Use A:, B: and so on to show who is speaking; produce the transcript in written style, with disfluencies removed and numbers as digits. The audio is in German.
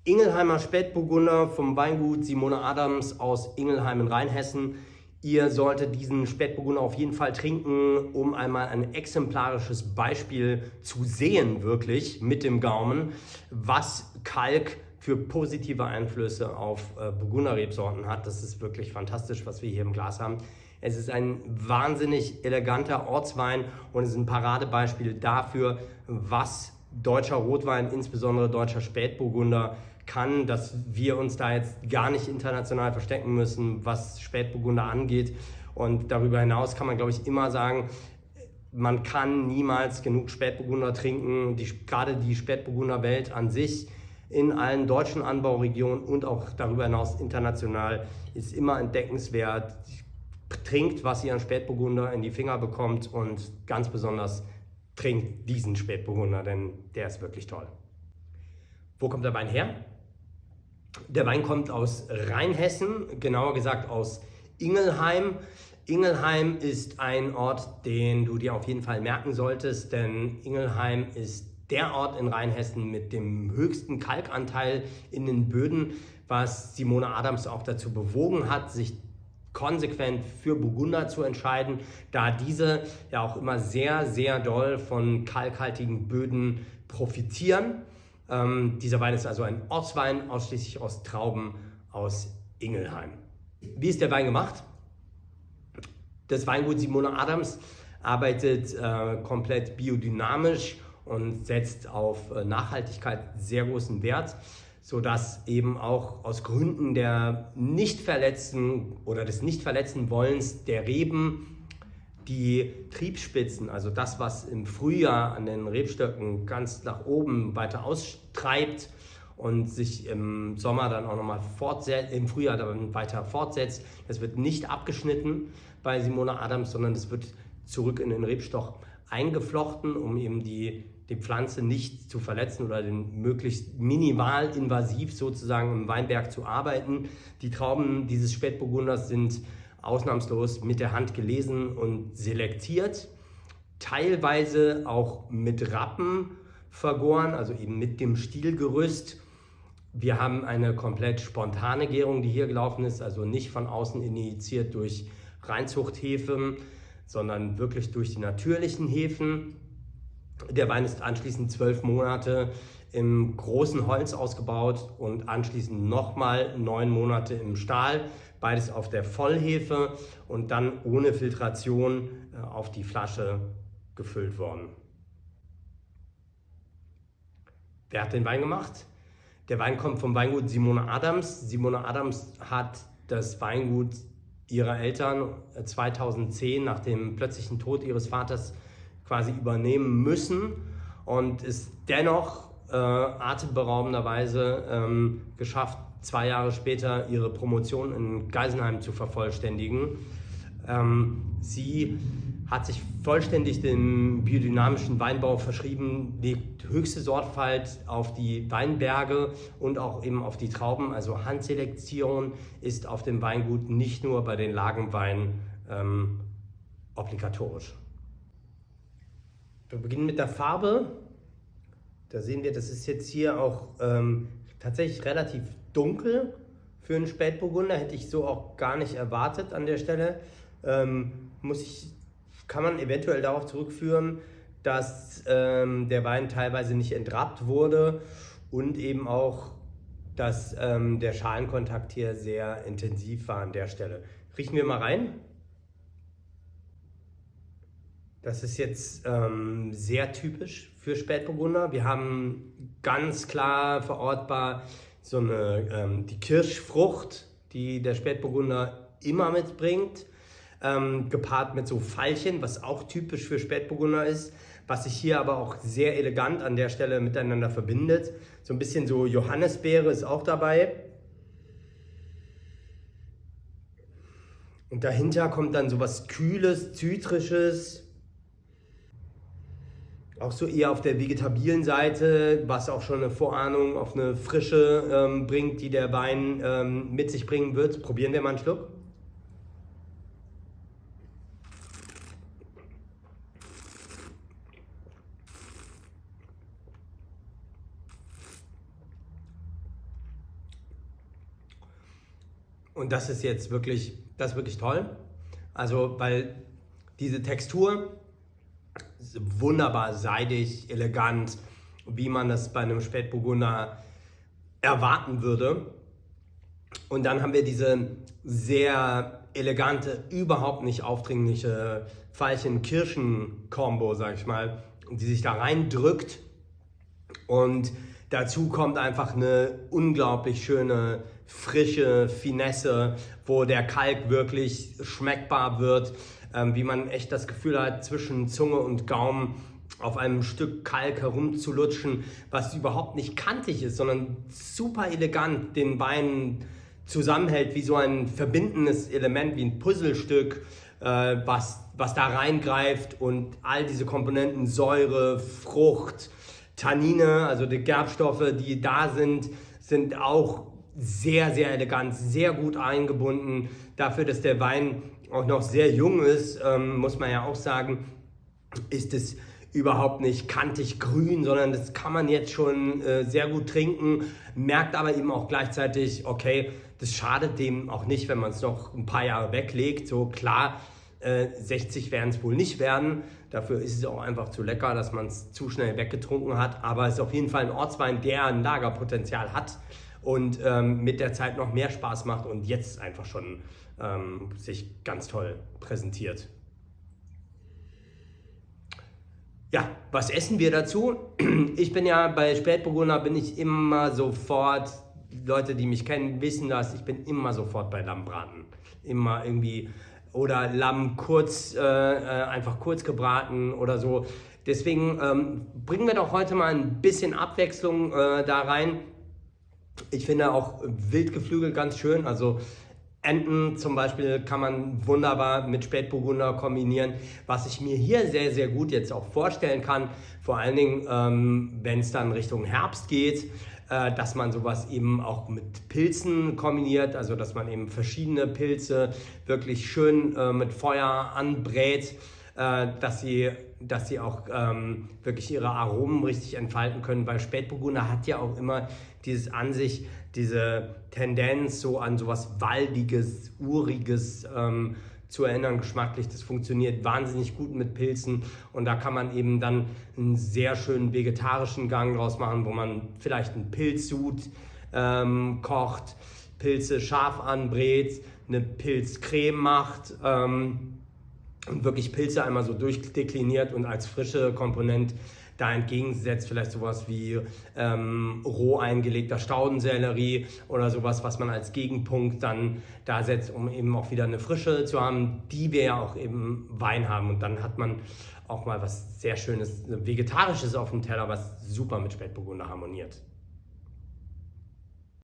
A: Ingelheimer Spätburgunder vom Weingut Simone Adams aus Ingelheim in Rheinhessen. Ihr solltet diesen Spätburgunder auf jeden Fall trinken, um einmal ein exemplarisches Beispiel zu sehen, wirklich mit dem Gaumen, was Kalk für positive Einflüsse auf Burgunderrebsorten hat. Das ist wirklich fantastisch, was wir hier im Glas haben. Es ist ein wahnsinnig eleganter Ortswein und es ist ein Paradebeispiel dafür, was deutscher Rotwein, insbesondere deutscher Spätburgunder, kann, dass wir uns da jetzt gar nicht international verstecken müssen, was Spätburgunder angeht. Und darüber hinaus kann man, glaube ich, immer sagen, man kann niemals genug Spätburgunder trinken. Gerade die Spätburgunder-Welt an sich in allen deutschen Anbauregionen und auch darüber hinaus international ist immer entdeckenswert. Trinkt, was ihr an Spätburgunder in die Finger bekommt und ganz besonders trinkt diesen Spätburgunder, denn der ist wirklich toll. Wo kommt der Wein her? Der Wein kommt aus Rheinhessen, genauer gesagt aus Ingelheim. Ingelheim ist ein Ort, den du dir auf jeden Fall merken solltest, denn Ingelheim ist der Ort in Rheinhessen mit dem höchsten Kalkanteil in den Böden, was Simone Adams auch dazu bewogen hat, sich konsequent für Burgunder zu entscheiden, da diese ja auch immer sehr, sehr doll von kalkhaltigen Böden profitieren. Dieser Wein ist also ein Ortswein, ausschließlich aus Trauben aus Ingelheim. Wie ist der Wein gemacht? Das Weingut Simone Adams arbeitet komplett biodynamisch und setzt auf Nachhaltigkeit sehr großen Wert, sodass eben auch aus Gründen der Nicht-Verletzen oder des Nicht-Verletzen-Wollens der Reben die Triebspitzen, also das, was im Frühjahr an den Rebstöcken ganz nach oben weiter austreibt und sich im Sommer dann auch nochmal fortsetzt, im Frühjahr dann weiter fortsetzt, das wird nicht abgeschnitten bei Simone Adams, sondern das wird zurück in den Rebstock eingeflochten, um eben die Pflanze nicht zu verletzen oder den möglichst minimal invasiv sozusagen im Weinberg zu arbeiten. Die Trauben dieses Spätburgunders sind ausnahmslos mit der Hand gelesen und selektiert, teilweise auch mit Rappen vergoren, also eben mit dem Stielgerüst. Wir haben eine komplett spontane Gärung, die hier gelaufen ist, also nicht von außen injiziert durch Reinzuchthäfen, sondern wirklich durch die natürlichen Hefen. Der Wein ist anschließend 12 Monate im großen Holz ausgebaut und anschließend nochmal 9 Monate im Stahl. Beides auf der Vollhefe und dann ohne Filtration auf die Flasche gefüllt worden. Wer hat den Wein gemacht? Der Wein kommt vom Weingut Simone Adams. Simone Adams hat das Weingut ihrer Eltern 2010 nach dem plötzlichen Tod ihres Vaters quasi übernehmen müssen und ist dennoch atemberaubenderweise geschafft, 2 Jahre später ihre Promotion in Geisenheim zu vervollständigen. Sie hat sich vollständig dem biodynamischen Weinbau verschrieben, legt höchste Sorgfalt auf die Weinberge und auch eben auf die Trauben. Also Handselektion ist auf dem Weingut nicht nur bei den Lagenweinen obligatorisch. Wir beginnen mit der Farbe. Da sehen wir, das ist jetzt hier auch tatsächlich relativ dunkel für einen Spätburgunder. Hätte ich so auch gar nicht erwartet an der Stelle. Kann man eventuell darauf zurückführen, dass der Wein teilweise nicht entrappt wurde und eben auch, dass der Schalenkontakt hier sehr intensiv war an der Stelle. Riechen wir mal rein. Das ist jetzt sehr typisch für Spätburgunder. Wir haben ganz klar verortbar so die Kirschfrucht, die der Spätburgunder immer mitbringt, gepaart mit so Veilchen, was auch typisch für Spätburgunder ist, was sich hier aber auch sehr elegant an der Stelle miteinander verbindet. So ein bisschen so Johannisbeere ist auch dabei. Und dahinter kommt dann so was Kühles, Zitrisches. Auch so eher auf der vegetabilen Seite, was auch schon eine Vorahnung auf eine Frische bringt, die der Wein mit sich bringen wird. Probieren wir mal einen Schluck. Und das ist jetzt wirklich, das ist wirklich toll. Also, weil diese Textur ist wunderbar seidig, elegant, wie man das bei einem Spätburgunder erwarten würde. Und dann haben wir diese sehr elegante, überhaupt nicht aufdringliche Veilchen-Kirschen-Kombo, sag ich mal, die sich da reindrückt. Und dazu kommt einfach eine unglaublich schöne, frische Finesse, wo der Kalk wirklich schmeckbar wird, wie man echt das Gefühl hat, zwischen Zunge und Gaumen auf einem Stück Kalk herumzulutschen, was überhaupt nicht kantig ist, sondern super elegant den Wein zusammenhält, wie so ein verbindendes Element, wie ein Puzzlestück, was da reingreift und all diese Komponenten, Säure, Frucht, Tannine, also die Gerbstoffe, die da sind auch sehr, sehr elegant, sehr gut eingebunden. Dafür, dass der Wein auch noch sehr jung ist, muss man ja auch sagen, ist es überhaupt nicht kantig grün, sondern das kann man jetzt schon sehr gut trinken, merkt aber eben auch gleichzeitig, okay, das schadet dem auch nicht, wenn man es noch ein paar Jahre weglegt. So klar, 60 werden es wohl nicht werden, dafür ist es auch einfach zu lecker, dass man es zu schnell weggetrunken hat, aber es ist auf jeden Fall ein Ortswein, der ein Lagerpotenzial hat und mit der Zeit noch mehr Spaß macht und jetzt einfach schon sich ganz toll präsentiert. Ja, was essen wir dazu? Ich bin ja bei Spätburgunder bin ich immer sofort, Leute, die mich kennen, wissen das, ich bin immer sofort bei Lammbraten. Immer irgendwie, oder Lamm einfach kurz gebraten oder so. Deswegen bringen wir doch heute mal ein bisschen Abwechslung da rein. Ich finde auch Wildgeflügel ganz schön, also Enten zum Beispiel kann man wunderbar mit Spätburgunder kombinieren. Was ich mir hier sehr, sehr gut jetzt auch vorstellen kann, vor allen Dingen, wenn es dann Richtung Herbst geht, dass man sowas eben auch mit Pilzen kombiniert, also dass man eben verschiedene Pilze wirklich schön mit Feuer anbrät, dass sie auch wirklich ihre Aromen richtig entfalten können, weil Spätburgunder hat ja auch immer diese Tendenz so an sowas Waldiges, Uriges zu erinnern, geschmacklich. Das funktioniert wahnsinnig gut mit Pilzen und da kann man eben dann einen sehr schönen vegetarischen Gang draus machen, wo man vielleicht einen Pilzsud kocht, Pilze scharf anbrät, eine Pilzcreme macht und wirklich Pilze einmal so durchdekliniert und als frische Komponent da entgegensetzt vielleicht sowas wie roh eingelegter Staudensellerie oder sowas, was man als Gegenpunkt dann da setzt, um eben auch wieder eine Frische zu haben, die wir ja auch eben Wein haben. Und dann hat man auch mal was sehr Schönes, Vegetarisches auf dem Teller, was super mit Spätburgunder harmoniert.